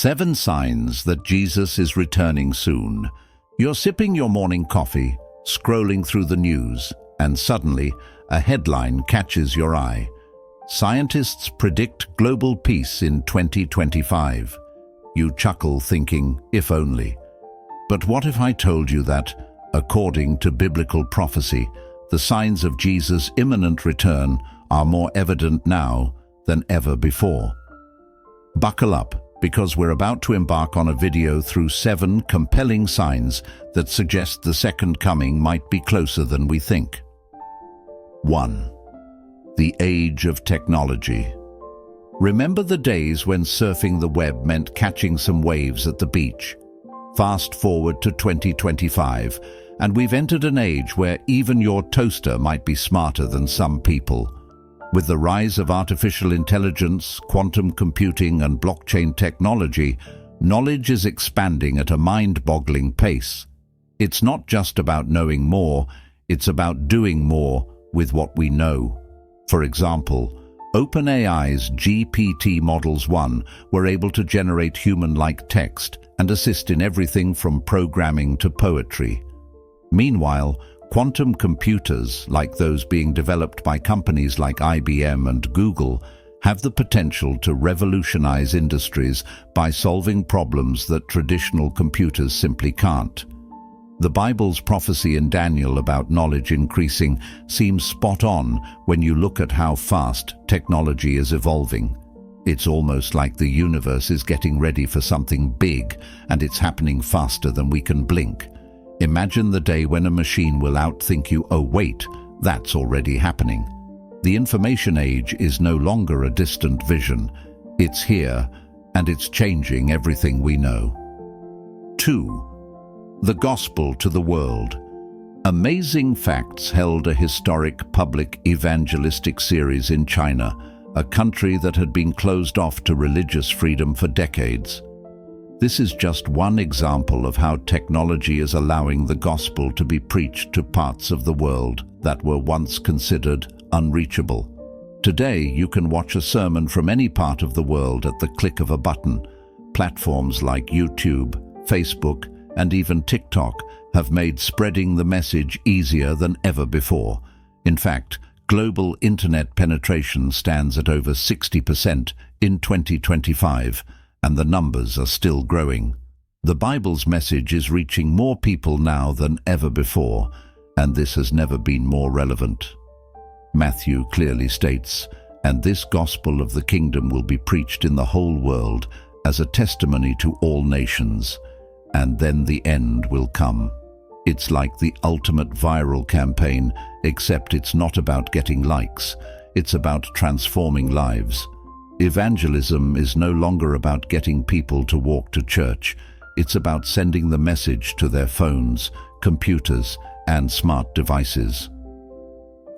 7 signs that Jesus is returning soon. You're sipping your morning coffee, scrolling through the news, and suddenly a headline catches your eye. Scientists predict global peace in 2025. You chuckle thinking, if only. But what if I told you that, according to biblical prophecy, the signs of Jesus' imminent return are more evident now than ever before? Buckle up, because we're about to embark on a video through 7 compelling signs that suggest the second coming might be closer than we think. 1. The age of technology. Remember the days when surfing the web meant catching some waves at the beach? Fast forward to 2025, and we've entered an age where even your toaster might be smarter than some people. With the rise of artificial intelligence, quantum computing, and blockchain technology, knowledge is expanding at a mind-boggling pace. It's not just about knowing more, it's about doing more with what we know. For example, OpenAI's GPT Models 1 were able to generate human-like text and assist in everything from programming to poetry. Meanwhile, quantum computers, like those being developed by companies like IBM and Google, have the potential to revolutionize industries by solving problems that traditional computers simply can't. The Bible's prophecy in Daniel about knowledge increasing seems spot on when you look at how fast technology is evolving. It's almost like the universe is getting ready for something big, and it's happening faster than we can blink. Imagine the day when a machine will outthink you. Oh wait, that's already happening. The information age is no longer a distant vision. It's here, and it's changing everything we know. 2. The Gospel to the World. Amazing Facts held a historic public evangelistic series in China, a country that had been closed off to religious freedom for decades. This is just one example of how technology is allowing the gospel to be preached to parts of the world that were once considered unreachable. Today, you can watch a sermon from any part of the world at the click of a button. Platforms like YouTube, Facebook, and even TikTok have made spreading the message easier than ever before. In fact, global internet penetration stands at over 60% in 2025. And the numbers are still growing. The Bible's message is reaching more people now than ever before, and this has never been more relevant. Matthew clearly states, "And this gospel of the kingdom will be preached in the whole world as a testimony to all nations, and then the end will come." It's like the ultimate viral campaign, except it's not about getting likes. It's about transforming lives. Evangelism is no longer about getting people to walk to church. It's about sending the message to their phones, computers, and smart devices.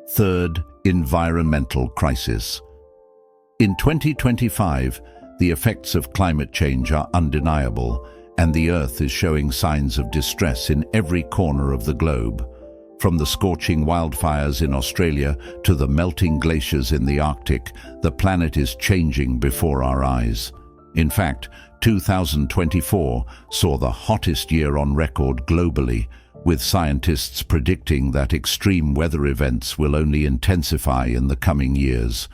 3. Environmental crisis. In 2025, the effects of climate change are undeniable, and the Earth is showing signs of distress in every corner of the globe. From the scorching wildfires in Australia to the melting glaciers in the Arctic, the planet is changing before our eyes. In fact, 2024 saw the hottest year on record globally, with scientists predicting that extreme weather events will only intensify in the coming years.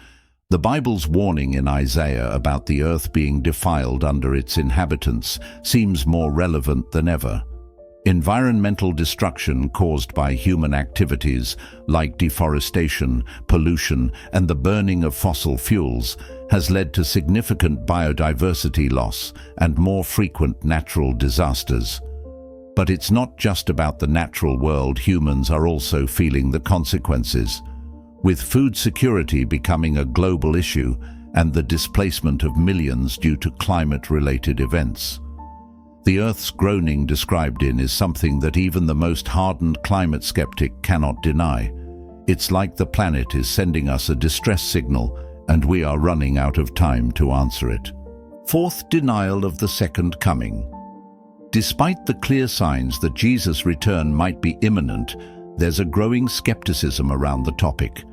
The Bible's warning in Isaiah about the earth being defiled under its inhabitants seems more relevant than ever. Environmental destruction caused by human activities like deforestation, pollution, and the burning of fossil fuels has led to significant biodiversity loss and more frequent natural disasters. But it's not just about the natural world. Humans are also feeling the consequences. With food security becoming a global issue and the displacement of millions due to climate-related events. The Earth's groaning described in is something that even the most hardened climate skeptic cannot deny. It's like the planet is sending us a distress signal, and we are running out of time to answer it. 4. Denial of the second coming. Despite the clear signs that Jesus' return might be imminent, there's a growing skepticism around the topic.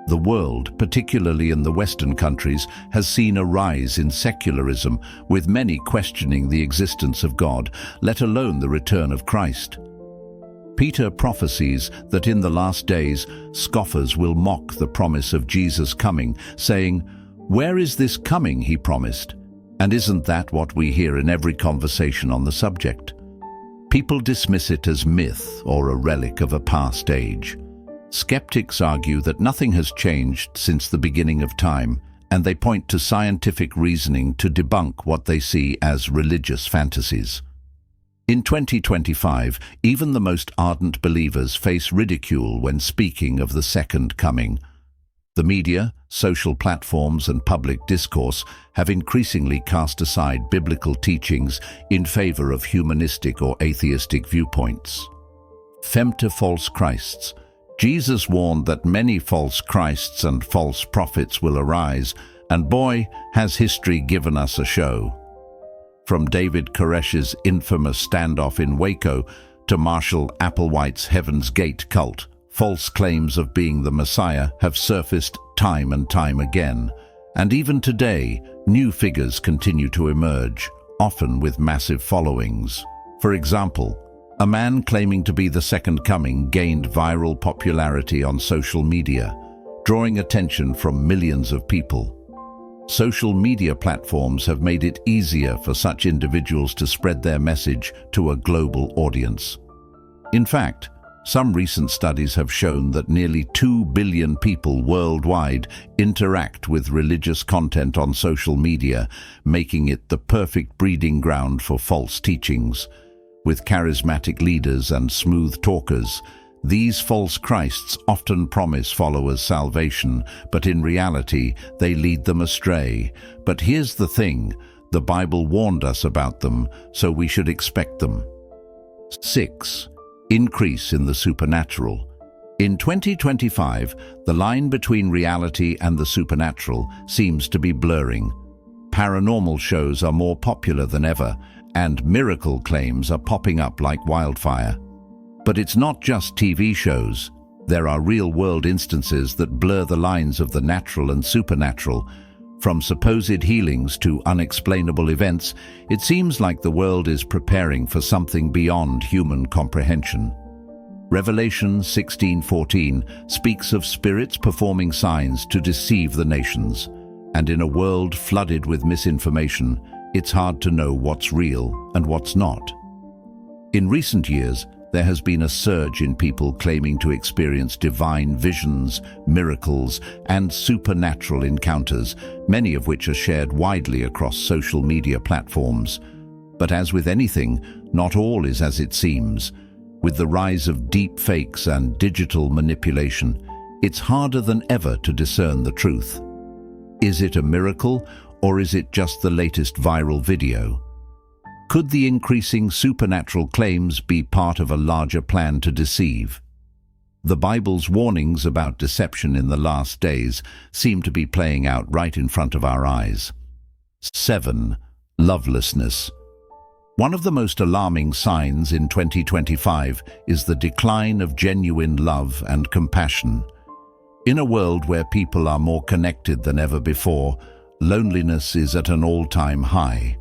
The world, particularly in the Western countries, has seen a rise in secularism, with many questioning the existence of God, let alone the return of Christ. Peter prophesies that in the last days scoffers will mock the promise of Jesus coming, saying, "Where is this coming he promised?" And isn't that what we hear in every conversation on the subject? People dismiss it as myth or a relic of a past age. Skeptics argue that nothing has changed since the beginning of time, and they point to scientific reasoning to debunk what they see as religious fantasies. In 2025, even the most ardent believers face ridicule when speaking of the second coming. The media, social platforms, and public discourse have increasingly cast aside biblical teachings in favor of humanistic or atheistic viewpoints. Femto false Christs. Jesus warned that many false Christs and false prophets will arise, and boy, has history given us a show. From David Koresh's infamous standoff in Waco to Marshall Applewhite's Heaven's Gate cult, false claims of being the Messiah have surfaced time and time again. And even today, new figures continue to emerge, often with massive followings. For example, a man claiming to be the second coming gained viral popularity on social media, drawing attention from millions of people. Social media platforms have made it easier for such individuals to spread their message to a global audience. In fact, some recent studies have shown that nearly 2 billion people worldwide interact with religious content on social media, making it the perfect breeding ground for false teachings. With charismatic leaders and smooth talkers, these false Christs often promise followers salvation, but in reality, they lead them astray. But here's the thing, the Bible warned us about them, so we should expect them. 6. Increase in the supernatural. In 2025, the line between reality and the supernatural seems to be blurring. Paranormal shows are more popular than ever, and miracle claims are popping up like wildfire. But it's not just TV shows. There are real-world instances that blur the lines of the natural and supernatural. From supposed healings to unexplainable events, it seems like the world is preparing for something beyond human comprehension. Revelation 16:14 speaks of spirits performing signs to deceive the nations. And in a world flooded with misinformation, it's hard to know what's real and what's not. In recent years, there has been a surge in people claiming to experience divine visions, miracles, and supernatural encounters, many of which are shared widely across social media platforms. But as with anything, not all is as it seems. With the rise of deep fakes and digital manipulation, it's harder than ever to discern the truth. Is it a miracle, or is it just the latest viral video? Could the increasing supernatural claims be part of a larger plan to deceive? The Bible's warnings about deception in the last days seem to be playing out right in front of our eyes. 7. Lovelessness. One of the most alarming signs in 2025 is the decline of genuine love and compassion. In a world where people are more connected than ever before, loneliness is at an all-time high.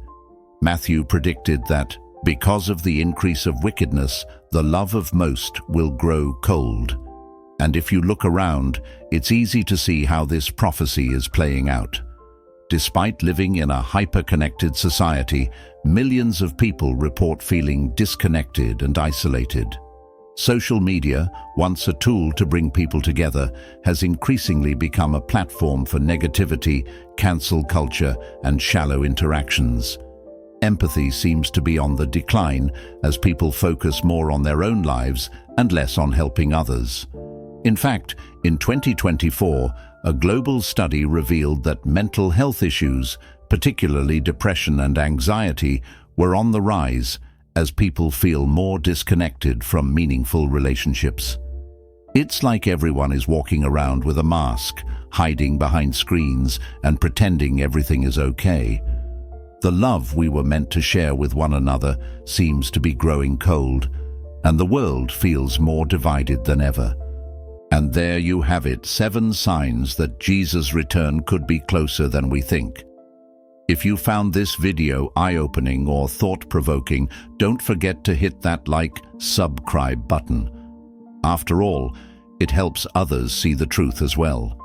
Matthew predicted that, because of the increase of wickedness, the love of most will grow cold. And if you look around, it's easy to see how this prophecy is playing out. Despite living in a hyper-connected society, millions of people report feeling disconnected and isolated. Social media, once a tool to bring people together, has increasingly become a platform for negativity, cancel culture, and shallow interactions. Empathy seems to be on the decline as people focus more on their own lives and less on helping others. In fact, in 2024, a global study revealed that mental health issues, particularly depression and anxiety, were on the rise as people feel more disconnected from meaningful relationships. It's like everyone is walking around with a mask, hiding behind screens and pretending everything is okay. The love we were meant to share with one another seems to be growing cold, and the world feels more divided than ever. And there you have it, 7 signs that Jesus' return could be closer than we think. If you found this video eye-opening or thought-provoking, don't forget to hit that subscribe button. After all, it helps others see the truth as well.